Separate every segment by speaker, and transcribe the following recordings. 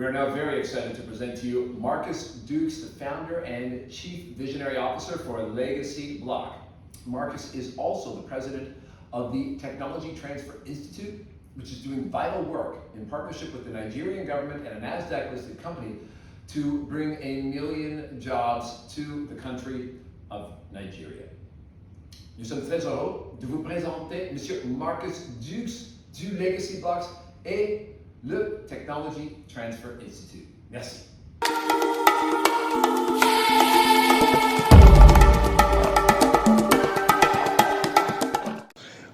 Speaker 1: are now very excited to present to you Marcus Dukes, the founder and chief visionary officer for Legacy Block. Marcus is also the president of the Technology Transfer Institute, which is doing vital work in partnership with the Nigerian government and a NASDAQ-listed company to bring 1 million jobs to the country of Nigeria. Nous sommes très heureux de vous présenter Monsieur Marcus Dukes du Legacy Blocks et le Technology Transfer Institute. Merci.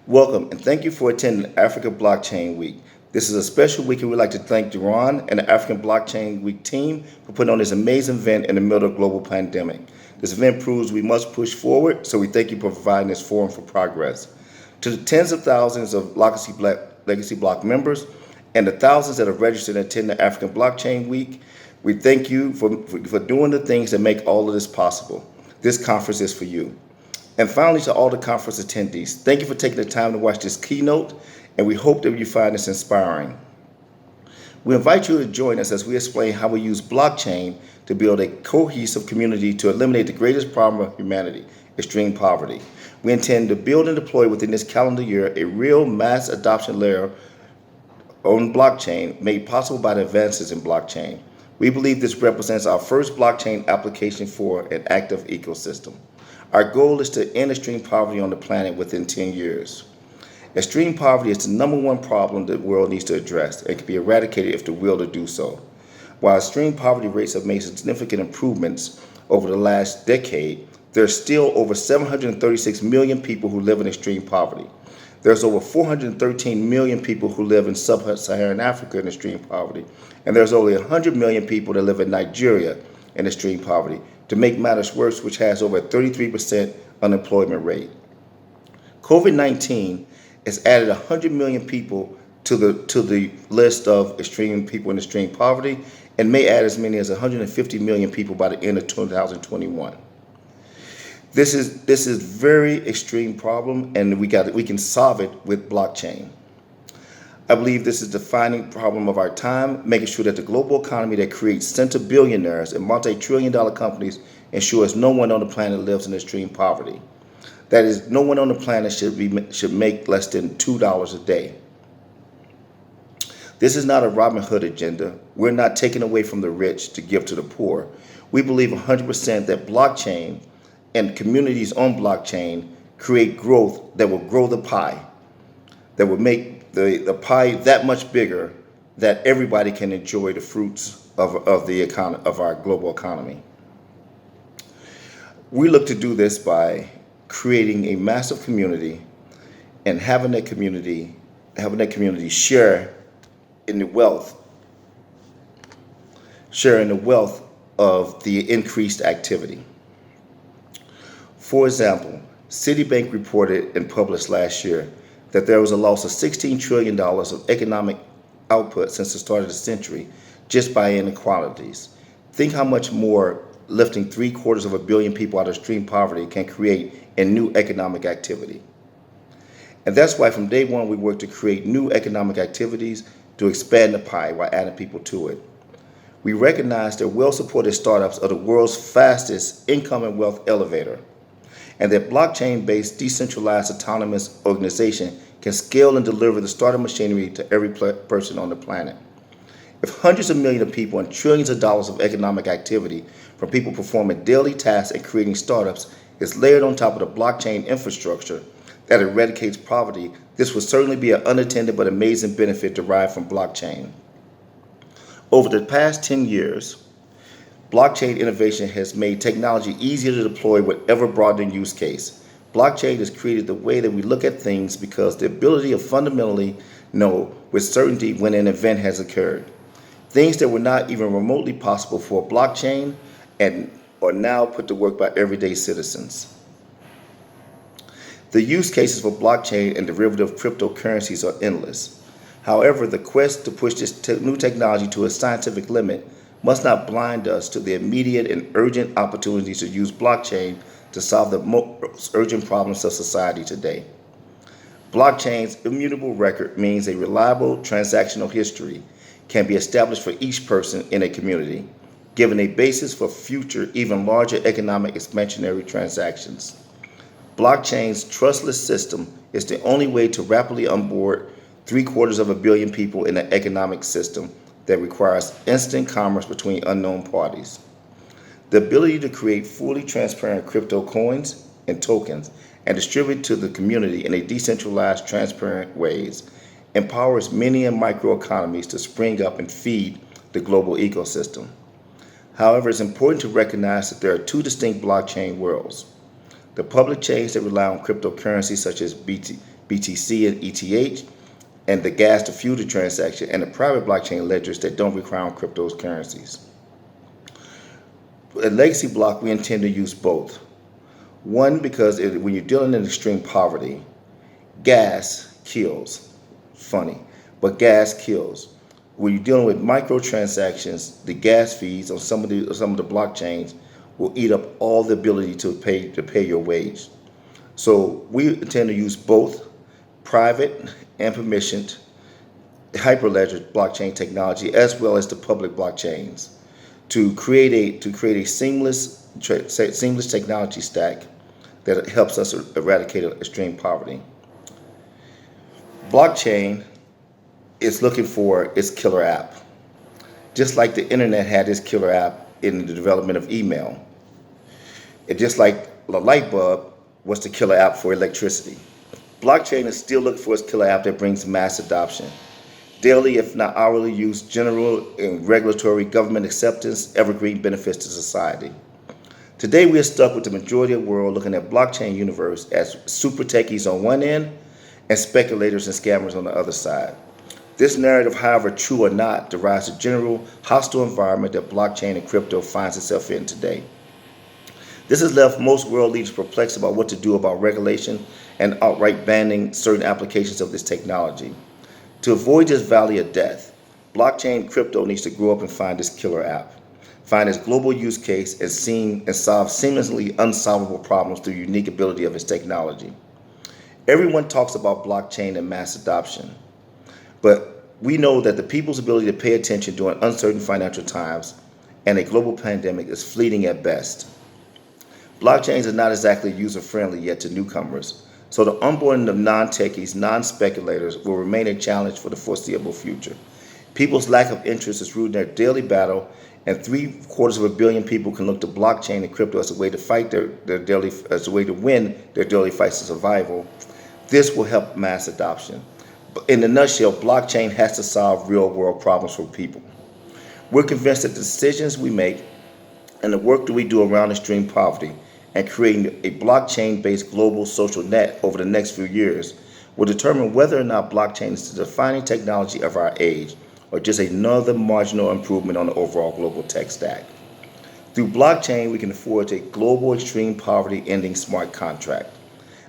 Speaker 2: Welcome and thank you for attending Africa Blockchain Week. This is a special week and we'd like to thank Duran and the African Blockchain Week team for putting on this amazing event in the middle of a global pandemic. This event proves we must push forward, so we thank you for providing this forum for progress. To the tens of thousands of Legacy Block members and the thousands that have registered and attend the African Blockchain Week, we thank you for doing the things that make all of this possible. This conference is for you. And finally, to all the conference attendees, thank you for taking the time to watch this keynote, and we hope that you find this inspiring. We invite you to join us as we explain how we use blockchain to build a cohesive community to eliminate the greatest problem of humanity, extreme poverty. We intend to build and deploy within this calendar year a real mass adoption layer on blockchain made possible by the advances in blockchain. We believe this represents our first blockchain application for an active ecosystem. Our goal is to end extreme poverty on the planet within 10 years. Extreme poverty is the #1 problem the world needs to address and can be eradicated if the will to do so. While extreme poverty rates have made significant improvements over the last decade, there are still over 736 million people who live in extreme poverty. There's over 413 million people who live in sub-Saharan Africa in extreme poverty, and there's only 100 million people that live in Nigeria in extreme poverty. To make matters worse, which has over a 33% unemployment rate. COVID-19 has added 100 million people to the list of extreme people in extreme poverty, and may add as many as 150 million people by the end of 2021. This is very extreme problem, and we can solve it with blockchain. I believe this is the defining problem of our time, making sure that the global economy that creates centibillionaires and multi-trillion-dollar companies ensures no one on the planet lives in extreme poverty. That is, no one on the planet should make less than $2 a day. This is not a Robin Hood agenda. We're not taking away from the rich to give to the poor. We believe 100% that blockchain and communities on blockchain create growth that will grow the pie, that will make the pie that much bigger that everybody can enjoy the fruits of our global economy. We look to do this by creating a massive community and having that community share in the wealth of the increased activity. For example, Citibank reported and published last year that there was a loss of $16 trillion of economic output since the start of the century just by inequalities. Think how much more lifting 750 million people out of extreme poverty can create in new economic activity. And that's why from day one we work to create new economic activities to expand the pie while adding people to it. We recognize that well-supported startups are the world's fastest income and wealth elevator, and that blockchain-based decentralized autonomous organization can scale and deliver the startup machinery to every person on the planet. If hundreds of millions of people and trillions of dollars of economic activity from people performing daily tasks and creating startups is layered on top of the blockchain infrastructure that eradicates poverty, this will certainly be an unattended but amazing benefit derived from blockchain. Over the past 10 years, blockchain innovation has made technology easier to deploy with ever-broadening use case. Blockchain has created the way that we look at things because the ability of fundamentally know with certainty when an event has occurred. Things that were not even remotely possible for a blockchain and are now put to work by everyday citizens. The use cases for blockchain and derivative cryptocurrencies are endless. However, the quest to push this new technology to a scientific limit must not blind us to the immediate and urgent opportunities to use blockchain to solve the most urgent problems of society today. Blockchain's immutable record means a reliable transactional history, can be established for each person in a community, giving a basis for future, even larger economic expansionary transactions. Blockchain's trustless system is the only way to rapidly onboard 750 million people in an economic system that requires instant commerce between unknown parties. The ability to create fully transparent crypto coins and tokens and distribute to the community in a decentralized, transparent ways empowers many and microeconomies to spring up and feed the global ecosystem. However, it's important to recognize that there are two distinct blockchain worlds. The public chains that rely on cryptocurrencies such as BTC and ETH, and the gas to fuel the transaction, and the private blockchain ledgers that don't rely on cryptocurrencies. At Legacy Block, we intend to use both. One, because when you're dealing in extreme poverty, gas kills. Funny, but gas kills. When you're dealing with microtransactions, the gas fees on some of the blockchains will eat up all the ability to pay your wage. So we intend to use both private and permissioned hyperledger blockchain technology as well as the public blockchains to create a seamless technology stack that helps us eradicate extreme poverty. Blockchain is looking for its killer app, just like the internet had its killer app in the development of email. It just like the light bulb was the killer app for electricity. Blockchain is still looking for its killer app that brings mass adoption. Daily, if not hourly use, general and regulatory government acceptance, evergreen benefits to society. Today, we are stuck with the majority of the world looking at blockchain universe as super techies on one end and speculators and scammers on the other side. This narrative, however true or not, derives the general hostile environment that blockchain and crypto finds itself in today. This has left most world leaders perplexed about what to do about regulation and outright banning certain applications of this technology. To avoid this valley of death, blockchain crypto needs to grow up and find this killer app, find its global use case, and solve seemingly unsolvable problems through the unique ability of its technology. Everyone talks about blockchain and mass adoption, but we know that the people's ability to pay attention during uncertain financial times and a global pandemic is fleeting at best. Blockchains are not exactly user-friendly yet to newcomers, so the onboarding of non-techies, non-speculators will remain a challenge for the foreseeable future. People's lack of interest is rooted in their daily battle, and 750 million people can look to blockchain and crypto as a way to fight as a way to win their daily fights of survival. This will help mass adoption. But in a nutshell, blockchain has to solve real-world problems for people. We're convinced that the decisions we make and the work that we do around extreme poverty and creating a blockchain-based global social net over the next few years will determine whether or not blockchain is the defining technology of our age or just another marginal improvement on the overall global tech stack. Through blockchain, we can afford a global extreme poverty ending smart contract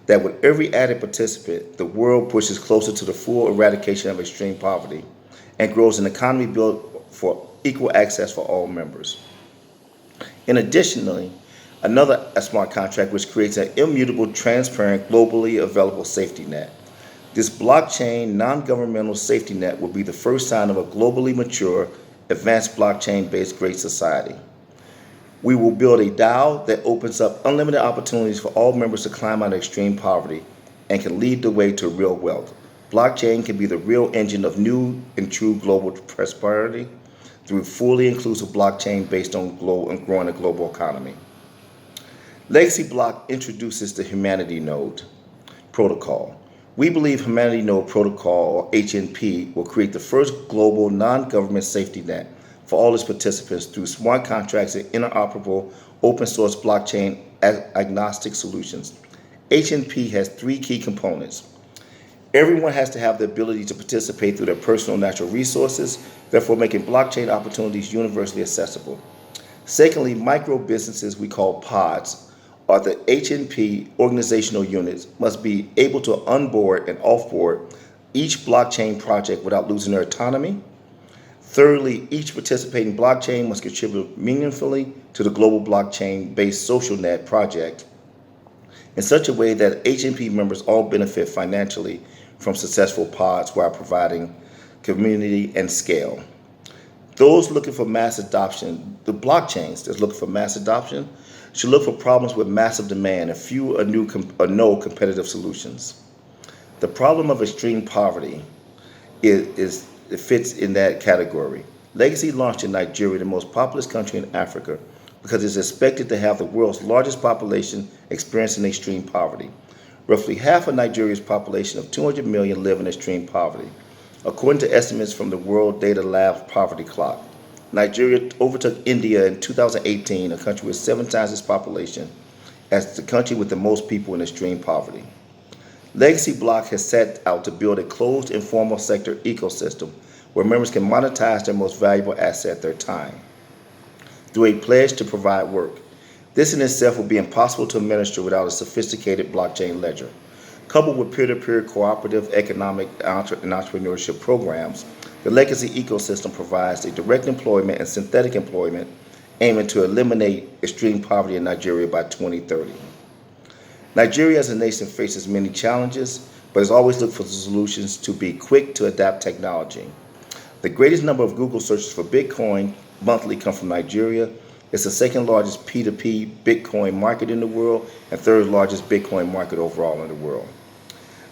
Speaker 2: that with every added participant, the world pushes closer to the full eradication of extreme poverty and grows an economy built for equal access for all members. In additionally, another smart contract which creates an immutable, transparent, globally available safety net. This blockchain non-governmental safety net will be the first sign of a globally mature, advanced blockchain-based great society. We will build a DAO that opens up unlimited opportunities for all members to climb out of extreme poverty and can lead the way to real wealth. Blockchain can be the real engine of new and true global prosperity through fully inclusive blockchain based on growing a global economy. Legacy Block introduces the Humanity Node Protocol. We believe Humanity Node Protocol, or HNP, will create the first global non-government safety net for all its participants through smart contracts and interoperable open source blockchain agnostic solutions. HNP has three key components. Everyone has to have the ability to participate through their personal natural resources, therefore making blockchain opportunities universally accessible. Secondly, micro businesses we call pods, or the HNP organizational units, must be able to onboard and offboard each blockchain project without losing their autonomy. Thirdly, each participating blockchain must contribute meaningfully to the global blockchain-based social net project in such a way that HNP members all benefit financially from successful pods while providing community and scale. Those looking for mass adoption, the blockchains that's looking for mass adoption, should look for problems with massive demand and few or no competitive solutions. The problem of extreme poverty it fits in that category. Legacy launched in Nigeria, the most populous country in Africa, because it's expected to have the world's largest population experiencing extreme poverty. Roughly half of Nigeria's population of 200 million live in extreme poverty, according to estimates from the World Data Lab Poverty Clock. Nigeria overtook India in 2018, a country with 7 times its population, as the country with the most people in extreme poverty. Legacy Block has set out to build a closed informal sector ecosystem where members can monetize their most valuable asset, their time, through a pledge to provide work. This in itself will be impossible to administer without a sophisticated blockchain ledger. Coupled with peer-to-peer cooperative economic and entrepreneurship programs, the Legacy ecosystem provides a direct employment and synthetic employment aiming to eliminate extreme poverty in Nigeria by 2030. Nigeria as a nation faces many challenges, but has always looked for solutions to be quick to adapt technology. The greatest number of Google searches for Bitcoin monthly come from Nigeria. It's the second largest P2P Bitcoin market in the world and third largest Bitcoin market overall in the world.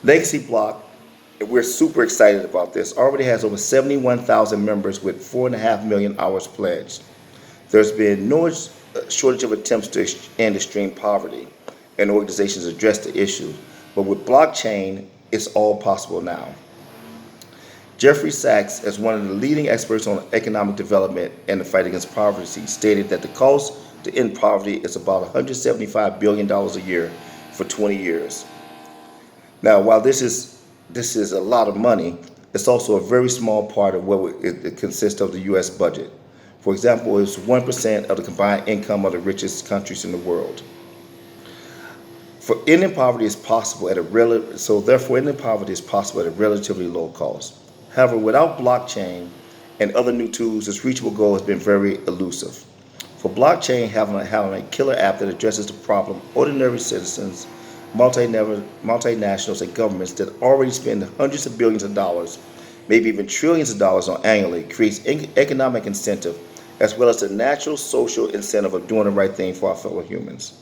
Speaker 2: Legacy Block, we're super excited about this, already has over 71,000 members with 4.5 million hours pledged. There's been no shortage of attempts to end extreme poverty, and organizations address the issue. But with blockchain, it's all possible now. Jeffrey Sachs, as one of the leading experts on economic development and the fight against poverty, stated that the cost to end poverty is about $175 billion a year for 20 years. Now, while this is a lot of money, it's also a very small part of what it consists of the U.S. budget. For example, it's 1% of the combined income of the richest countries in the world. For ending poverty is possible at a relatively low cost. However, without blockchain and other new tools, this reachable goal has been very elusive. For blockchain, having a killer app that addresses the problem, ordinary citizens, multinationals, and governments that already spend hundreds of billions of dollars, maybe even trillions of dollars annually, creates economic incentive as well as the natural social incentive of doing the right thing for our fellow humans.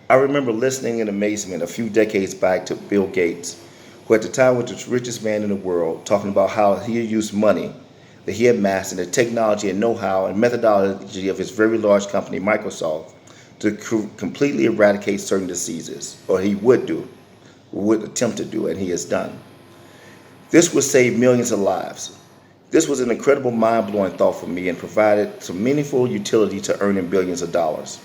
Speaker 2: I remember listening in amazement a few decades back to Bill Gates, who at the time was the richest man in the world, talking about how he had used money that he had amassed and the technology and know-how and methodology of his very large company, Microsoft, to completely eradicate certain diseases, or he would attempt to do, and he has done. This would save millions of lives. This was an incredible, mind-blowing thought for me and provided some meaningful utility to earning billions of dollars.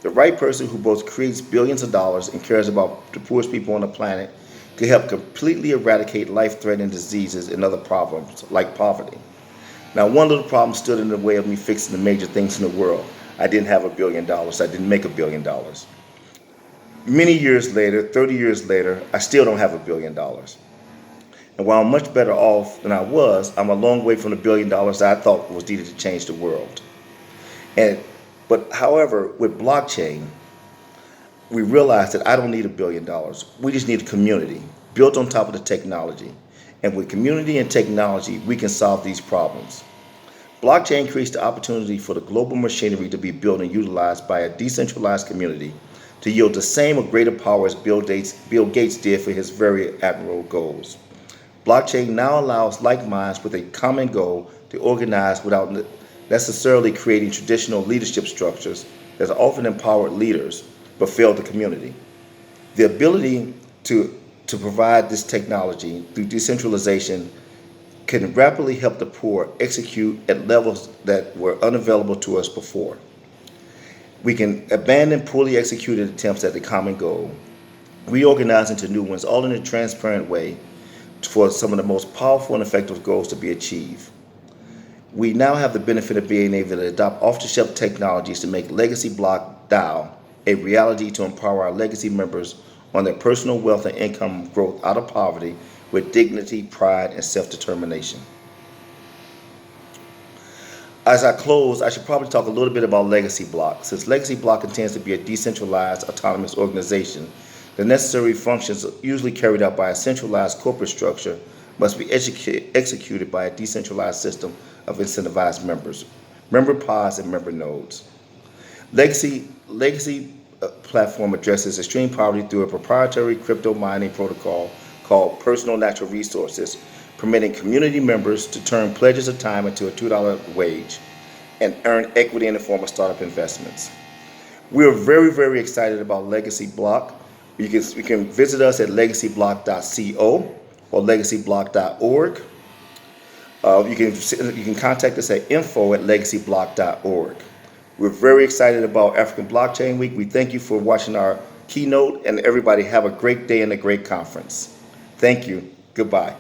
Speaker 2: The right person who both creates billions of dollars and cares about the poorest people on the planet could help completely eradicate life-threatening diseases and other problems like poverty. Now, one little problem stood in the way of me fixing the major things in the world. I didn't have $1 billion. I didn't make $1 billion. Many years later, 30 years later, I still don't have $1 billion. And while I'm much better off than I was, I'm a long way from the $1 billion I thought was needed to change the world. But however, with blockchain, we realized that I don't need $1 billion. We just need a community built on top of the technology. And with community and technology, we can solve these problems. Blockchain creates the opportunity for the global machinery to be built and utilized by a decentralized community to yield the same or greater power as Bill Gates did for his very admirable goals. Blockchain now allows like minds with a common goal to organize without necessarily creating traditional leadership structures that often empowered leaders but fail the community. The ability to provide this technology through decentralization can rapidly help the poor execute at levels that were unavailable to us before. We can abandon poorly executed attempts at the common goal, reorganize into new ones, all in a transparent way for some of the most powerful and effective goals to be achieved. We now have the benefit of being able to adopt off-the-shelf technologies to make Legacy Block DAO a reality to empower our legacy members on their personal wealth and income growth out of poverty with dignity, pride, and self-determination. As I close, I should probably talk a little bit about Legacy Block. Since Legacy Block intends to be a decentralized, autonomous organization, the necessary functions are usually carried out by a centralized corporate structure must be executed by a decentralized system of incentivized members, member pods, and member nodes. Legacy platform addresses extreme poverty through a proprietary crypto mining protocol called Personal Natural Resources, permitting community members to turn pledges of time into a $2 wage and earn equity in the form of startup investments. We are very, very excited about Legacy Block. You can visit us at legacyblock.co or legacyblock.org. You can contact us at info@legacyblock.org. We're very excited about African Blockchain Week. We thank you for watching our keynote, and everybody have a great day and a great conference. Thank you. Goodbye.